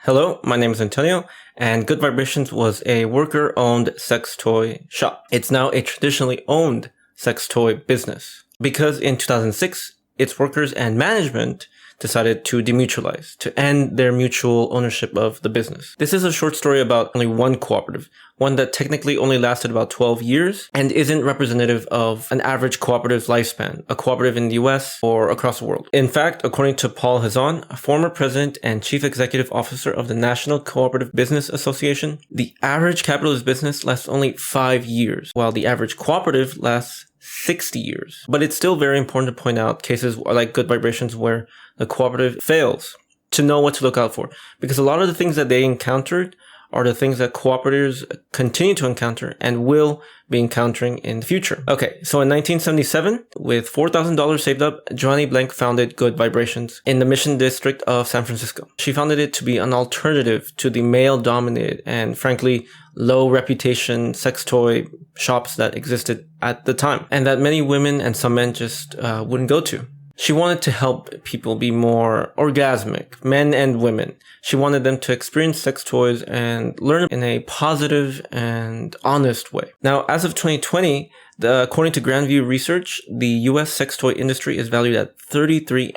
Hello, my name is Antonio, and Good Vibrations was a worker-owned sex toy shop. It's now a traditionally owned sex toy business because in 2006, its workers and management decided to demutualize, to end their mutual ownership of the business. This is a short story about only one cooperative, one that technically only lasted about 12 years and isn't representative of an average cooperative's lifespan, a cooperative in the US or across the world. In fact, according to Paul Hazan, a former president and chief executive officer of the National Cooperative Business Association, the average capitalist business lasts only 5 years, while the average cooperative lasts 60 years. But it's still very important to point out cases like Good Vibrations where the cooperative fails, to know what to look out for. Because a lot of the things that they encountered are the things that cooperatives continue to encounter and will be encountering in the future. Okay, so in 1977, with $4,000 saved up, Joannie Blank founded Good Vibrations in the Mission District of San Francisco. She founded it to be an alternative to the male-dominated and frankly low reputation sex toy shops that existed at the time, and that many women and some men just wouldn't go to. She wanted to help people be more orgasmic, men and women. She wanted them to experience sex toys and learn in a positive and honest way. Now, as of 2020, according to Grandview Research, the US sex toy industry is valued at $33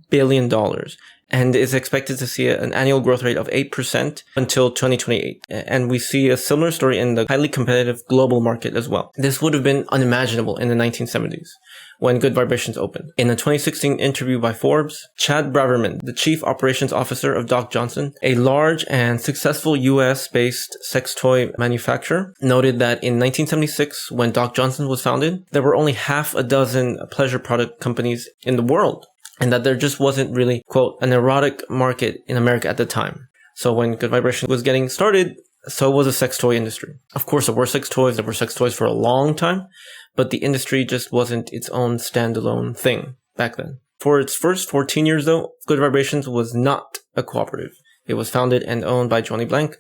billion and is expected to see an annual growth rate of 8% until 2028. And we see a similar story in the highly competitive global market as well. This would have been unimaginable in the 1970s. When Good Vibrations opened. In a 2016 interview by Forbes, Chad Braverman, the chief operations officer of Doc Johnson, a large and successful US-based sex toy manufacturer, noted that in 1976, when Doc Johnson was founded, there were only half a dozen pleasure product companies in the world, and that there just wasn't really, quote, an erotic market in America at the time. So when Good Vibrations was getting started, so was the sex toy industry. Of course, there were sex toys for a long time, but the industry just wasn't its own standalone thing back then. For its first 14 years, though, Good Vibrations was not a cooperative. It was founded and owned by Joannie Blank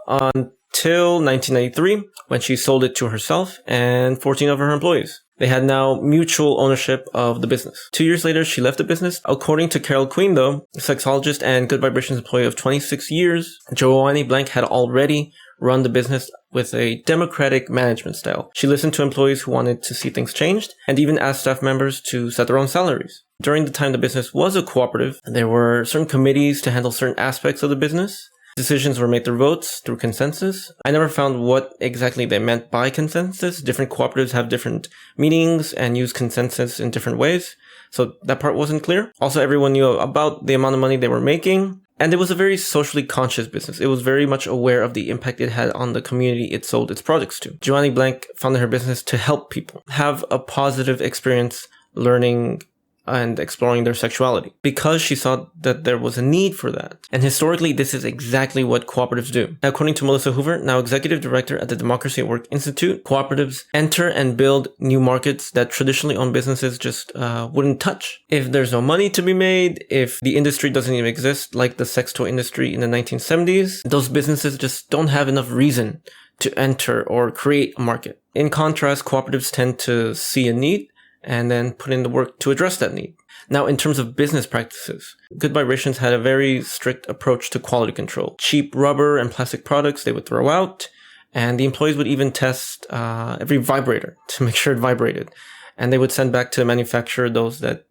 until 1993, when she sold it to herself and 14 of her employees. They had now mutual ownership of the business. 2 years later, she left the business. According to Carol Queen, though, a sexologist and Good Vibrations employee of 26 years, Joannie Blank had already run the business with a democratic management style. She listened to employees who wanted to see things changed and even asked staff members to set their own salaries. During the time the business was a cooperative, there were certain committees to handle certain aspects of the business. Decisions were made through votes, through consensus. I never found what exactly they meant by consensus. Different cooperatives have different meanings and use consensus in different ways. So that part wasn't clear. Also, everyone knew about the amount of money they were making. And it was a very socially conscious business. It was very much aware of the impact it had on the community it sold its products to. Joannie Blank founded her business to help people have a positive experience learning and exploring their sexuality, because she saw that there was a need for that. And historically, this is exactly what cooperatives do. According to Melissa Hoover, now executive director at the Democracy at Work Institute, cooperatives enter and build new markets that traditionally owned businesses just wouldn't touch. If there's no money to be made, if the industry doesn't even exist, like the sex toy industry in the 1970s, those businesses just don't have enough reason to enter or create a market. In contrast, cooperatives tend to see a need and then put in the work to address that need. Now, in terms of business practices, Good Vibrations had a very strict approach to quality control. Cheap rubber and plastic products they would throw out, and the employees would even test every vibrator to make sure it vibrated. And they would send back to the manufacturer those that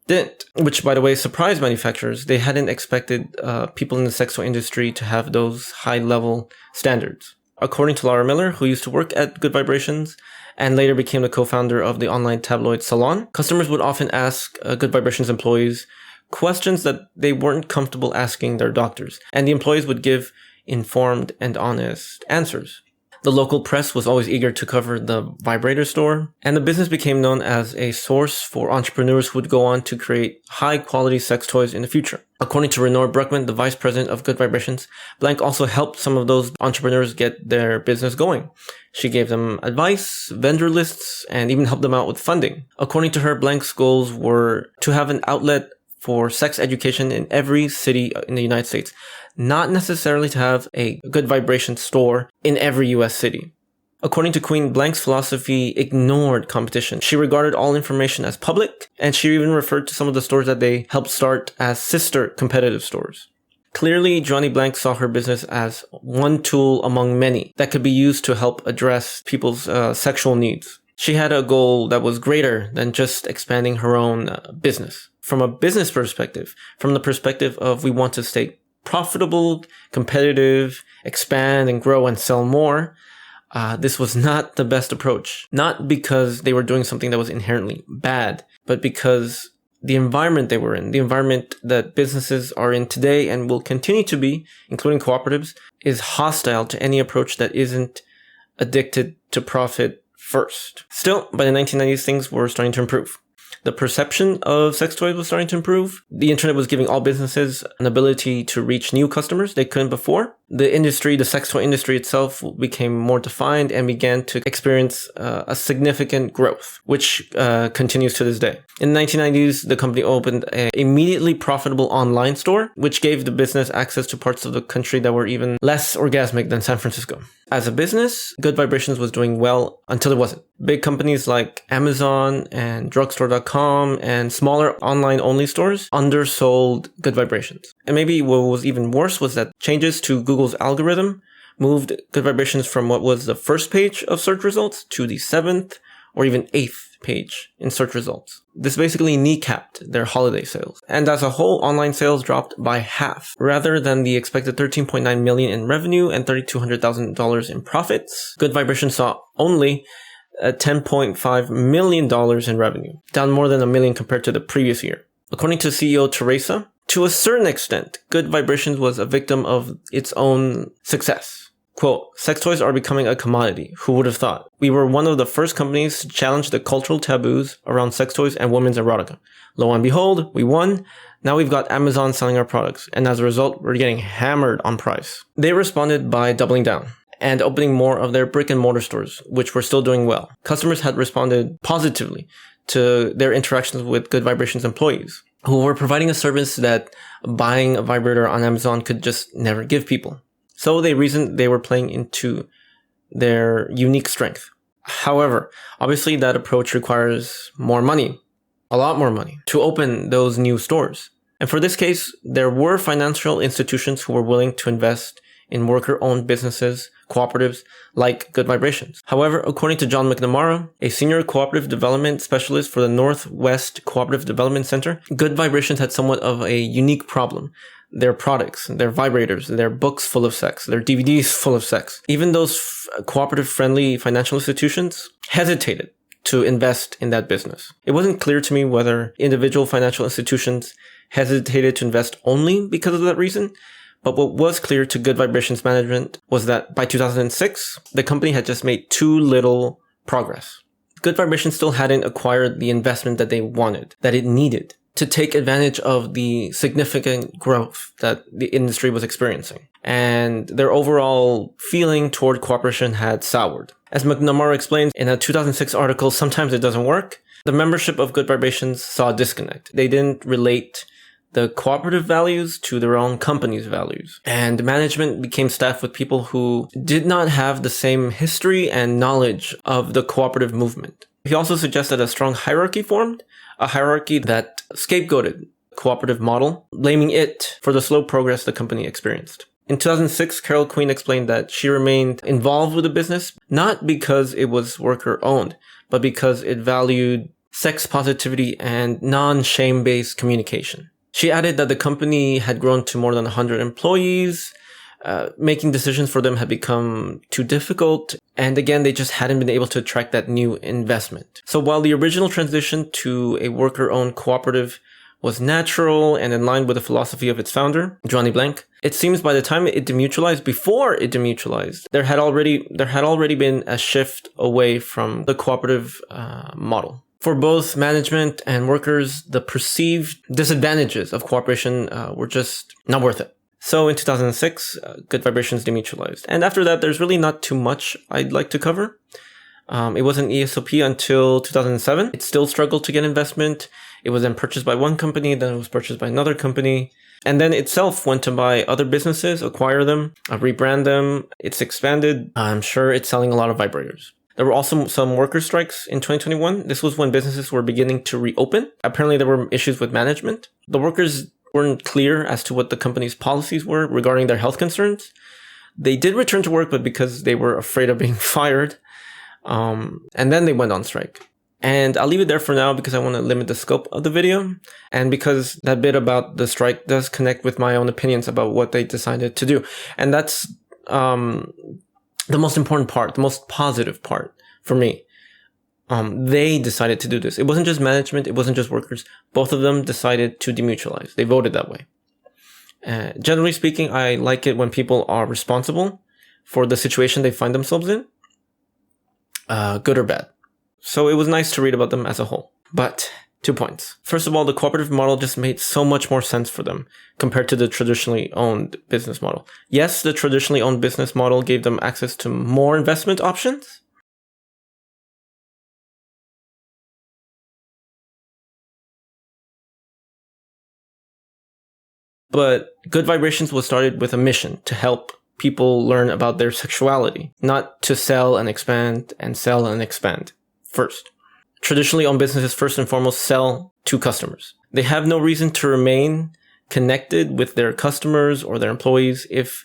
didn't, which, by the way, surprised manufacturers. They hadn't expected people in the sex toy industry to have those high-level standards. According to Laura Miller, who used to work at Good Vibrations and later became the co-founder of the online tabloid Salon, customers would often ask Good Vibrations employees questions that they weren't comfortable asking their doctors, and the employees would give informed and honest answers. The local press was always eager to cover the vibrator store, and the business became known as a source for entrepreneurs who would go on to create high-quality sex toys in the future. According to Renore Bruckman, the vice president of Good Vibrations, Blank also helped some of those entrepreneurs get their business going. She gave them advice, vendor lists, and even helped them out with funding. According to her, Blank's goals were to have an outlet for sex education in every city in the United States, not necessarily to have a Good Vibration store in every US city. According to Queen, Blank's philosophy ignored competition. She regarded all information as public, and she even referred to some of the stores that they helped start as sister competitive stores. Clearly, Johnny Blank saw her business as one tool among many that could be used to help address people's sexual needs. She had a goal that was greater than just expanding her own business. From a business perspective, from the perspective of we want to stay profitable, competitive, expand and grow and sell more, this was not the best approach. Not because they were doing something that was inherently bad, but because the environment they were in, the environment that businesses are in today and will continue to be, including cooperatives, is hostile to any approach that isn't addicted to profit first. Still, by the 1990s, things were starting to improve. The perception of sex toys was starting to improve. The internet was giving all businesses an ability to reach new customers they couldn't before. The industry, the sex toy industry itself, became more defined and began to experience a significant growth, which continues to this day. In the 1990s, the company opened an immediately profitable online store, which gave the business access to parts of the country that were even less orgasmic than San Francisco. As a business, Good Vibrations was doing well until it wasn't. Big companies like Amazon and drugstore.com and smaller online-only stores undersold Good Vibrations. And maybe what was even worse was that changes to Google's algorithm moved Good Vibrations from what was the first page of search results to the 7th or even 8th page in search results. This basically kneecapped their holiday sales. And as a whole, online sales dropped by half. Rather than the expected $13.9 million in revenue and $3,200,000 in profits, Good Vibrations saw only $10.5 million in revenue, down more than $1 million compared to the previous year. According to CEO Teresa, to a certain extent, Good Vibrations was a victim of its own success. Quote, sex toys are becoming a commodity. Who would have thought? We were one of the first companies to challenge the cultural taboos around sex toys and women's erotica. Lo and behold, we won. Now we've got Amazon selling our products. And as a result, we're getting hammered on price. They responded by doubling down and opening more of their brick and mortar stores, which were still doing well. Customers had responded positively to their interactions with Good Vibrations employees, who were providing a service that buying a vibrator on Amazon could just never give people. So they reasoned they were playing into their unique strength. However, obviously that approach requires more money, a lot more money, to open those new stores. And for this case, there were financial institutions who were willing to invest in worker-owned businesses, cooperatives like Good Vibrations. However, according to John McNamara, a senior cooperative development specialist for the Northwest Cooperative Development Center, Good Vibrations had somewhat of a unique problem. Their products, their vibrators, their books full of sex, their DVDs full of sex. Even those cooperative-friendly financial institutions hesitated to invest in that business. It wasn't clear to me whether individual financial institutions hesitated to invest only because of that reason, but what was clear to Good Vibrations management was that by 2006, the company had just made too little progress. Good Vibrations still hadn't acquired the investment that they wanted, that it needed, to take advantage of the significant growth that the industry was experiencing. And their overall feeling toward cooperation had soured. As McNamara explains in a 2006 article, Sometimes It Doesn't Work, the membership of Good Vibrations saw a disconnect. They didn't relate the cooperative values to their own company's values. And management became staffed with people who did not have the same history and knowledge of the cooperative movement. He also suggested a strong hierarchy formed, a hierarchy that scapegoated the cooperative model, blaming it for the slow progress the company experienced. In 2006, Carol Queen explained that she remained involved with the business, not because it was worker-owned, but because it valued sex positivity and non-shame-based communication. She added that the company had grown to more than 100 employees, making decisions for them had become too difficult, and again, they just hadn't been able to attract that new investment. So while the original transition to a worker-owned cooperative was natural and in line with the philosophy of its founder, Johnny Blank, it seems by the time it demutualized, before it demutualized, there had already been a shift away from the cooperative model. For both management and workers, the perceived disadvantages of cooperation were just not worth it. So in 2006, Good Vibrations demutualized. And after that, there's really not too much I'd like to cover. It wasn't ESOP until 2007. It still struggled to get investment. It was then purchased by one company, then it was purchased by another company. And then itself went to buy other businesses, acquire them, rebrand them. It's expanded. I'm sure it's selling a lot of vibrators. There were also some worker strikes in 2021. This was when businesses were beginning to reopen. Apparently, there were issues with management. The workers weren't clear as to what the company's policies were regarding their health concerns. They did return to work, but because they were afraid of being fired. And then they went on strike. And I'll leave it there for now because I want to limit the scope of the video. And because that bit about the strike does connect with my own opinions about what they decided to do. And that's the most important part, the most positive part for me. They decided to do this. It wasn't just management. It wasn't just workers. Both of them decided to demutualize. They voted that way. Generally speaking, I like it when people are responsible for the situation they find themselves in, good or bad. So it was nice to read about them as a whole. But 2 points. First of all, the cooperative model just made so much more sense for them compared to the traditionally owned business model. Yes, the traditionally owned business model gave them access to more investment options. But Good Vibrations was started with a mission to help people learn about their sexuality, not to sell and expand and sell and expand first. Traditionally owned businesses first and foremost sell to customers. They have no reason to remain connected with their customers or their employees if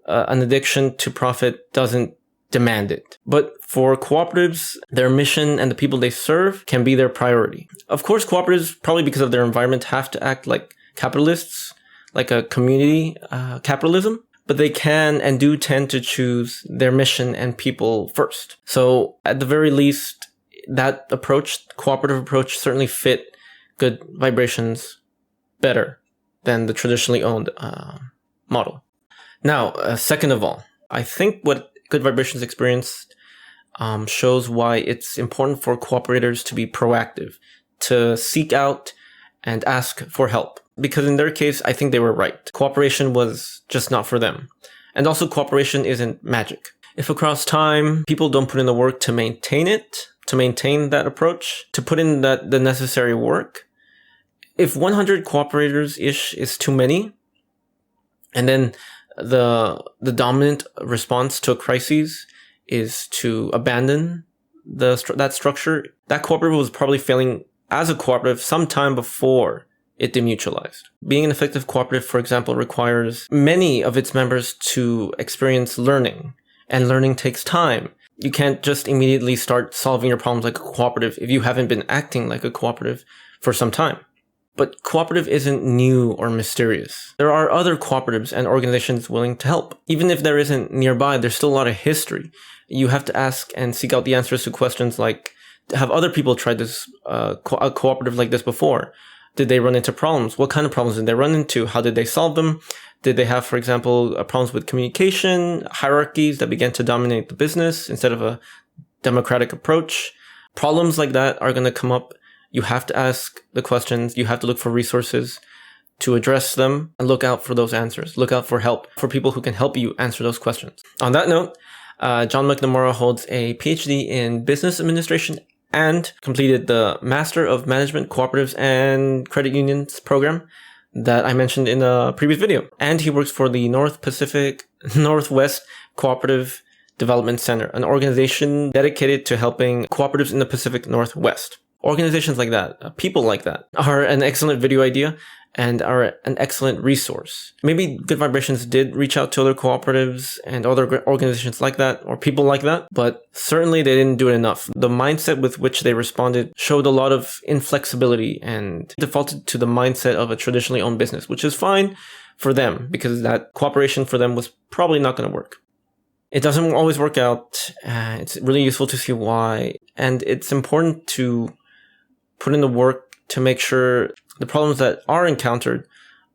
an addiction to profit doesn't demand it. But for cooperatives, their mission and the people they serve can be their priority. Of course, cooperatives, probably because of their environment, have to act like capitalists, like a community capitalism, but they can and do tend to choose their mission and people first. So at the very least, that approach, cooperative approach, certainly fit Good Vibrations better than the traditionally owned model. Now, second of all, I think what Good Vibrations experienced shows why it's important for cooperators to be proactive, to seek out and ask for help. Because in their case, I think they were right. Cooperation was just not for them. And also, cooperation isn't magic. If across time, people don't put in the work to maintain it, to maintain that approach, to put in the necessary work, if 100 cooperators-ish is too many, and then the dominant response to a crisis is to abandon that structure, that cooperative was probably failing as a cooperative sometime before it demutualized. Being an effective cooperative, for example, requires many of its members to experience learning, and learning takes time. You can't just immediately start solving your problems like a cooperative if you haven't been acting like a cooperative for some time. But cooperative isn't new or mysterious. There are other cooperatives and organizations willing to help. Even if there isn't nearby, there's still a lot of history. You have to ask and seek out the answers to questions like, have other people tried this, a cooperative like this before? Did they run into problems? What kind of problems did they run into? How did they solve them? Did they have, for example, problems with communication, hierarchies that began to dominate the business instead of a democratic approach? Problems like that are going to come up. You have to ask the questions. You have to look for resources to address them and look out for those answers. Look out for help, for people who can help you answer those questions. On that note, John McNamara holds a PhD in business administration and completed the Master of Management, Cooperatives, and Credit Unions program that I mentioned in a previous video. And he works for the Northwest Cooperative Development Center, an organization dedicated to helping cooperatives in the Pacific Northwest. Organizations like that, people like that, are an excellent video idea and are an excellent resource. Maybe Good Vibrations did reach out to other cooperatives and other organizations like that, or people like that, but certainly they didn't do it enough. The mindset with which they responded showed a lot of inflexibility and defaulted to the mindset of a traditionally owned business, which is fine for them because that cooperation for them was probably not going to work. It doesn't always work out. It's really useful to see why, and it's important to put in the work to make sure the problems that are encountered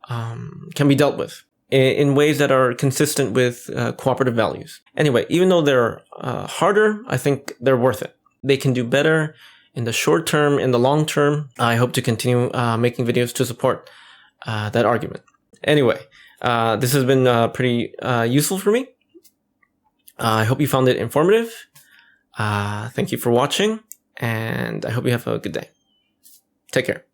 can be dealt with in ways that are consistent with cooperative values. Anyway, even though they're harder, I think they're worth it. They can do better in the short term, in the long term. I hope to continue making videos to support that argument. Anyway, this has been pretty useful for me. I hope you found it informative. Thank you for watching, and I hope you have a good day. Take care.